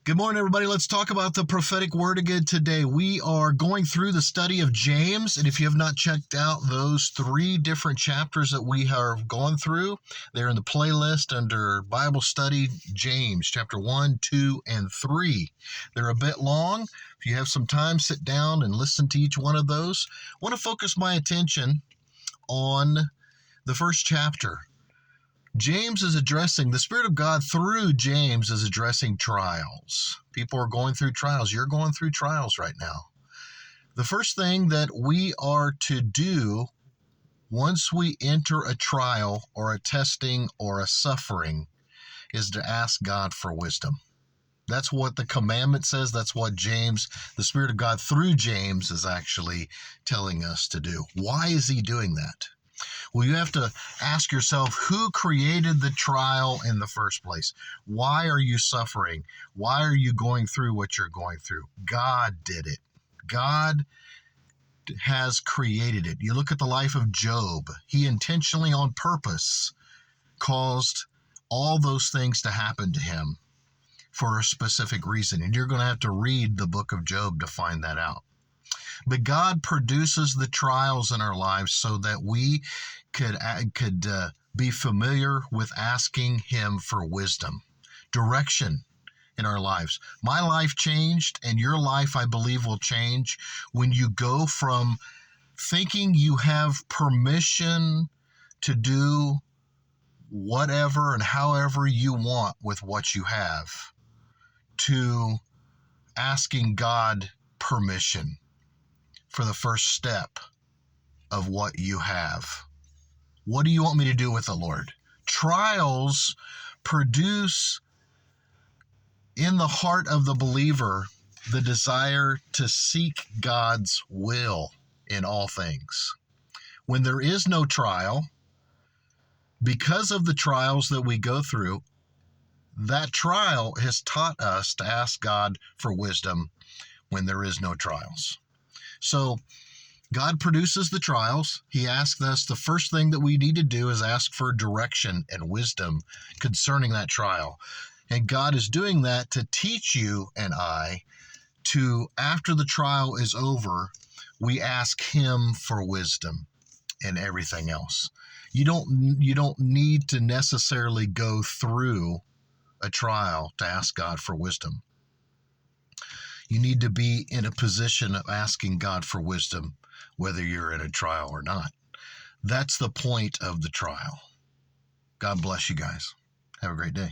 Good morning, everybody. Let's talk about the prophetic word again today. We are going through the study of James, and if you have not checked out those 3 different chapters that we have gone through, they're in the playlist under Bible Study James, chapter 1, 2, and 3. They're a bit long. If you have some time, sit down and listen to each one of those. I want to focus my attention on the first chapter. James is addressing, the Spirit of God through James is addressing trials. People are going through trials. You're going through trials right now. The first thing that we are to do once we enter a trial or a testing or a suffering is to ask God for wisdom. That's what the commandment says. That's what James, the Spirit of God through James, is actually telling us to do. Why is he doing that? Well, you have to ask yourself, who created the trial in the first place? Why are you suffering? Why are you going through what you're going through? God did it. God has created it. You look at the life of Job. He intentionally, on purpose, caused all those things to happen to him for a specific reason. And you're going to have to read the book of Job to find that out. But God produces the trials in our lives so that we could be familiar with asking him for wisdom, direction in our lives. My life changed, and your life, I believe, will change when you go from thinking you have permission to do whatever and however you want with what you have to asking God permission for the first step of what you have. What do you want me to do with the Lord? Trials produce in the heart of the believer the desire to seek God's will in all things. When there is no trial, because of the trials that we go through, that trial has taught us to ask God for wisdom when there is no trials. So God produces the trials. He asks us, the first thing that we need to do is ask for direction and wisdom concerning that trial. And God is doing that to teach you and I to, after the trial is over, we ask him for wisdom and everything else. You don't need to necessarily go through a trial to ask God for wisdom. You need to be in a position of asking God for wisdom, whether you're in a trial or not. That's the point of the trial. God bless you guys. Have a great day.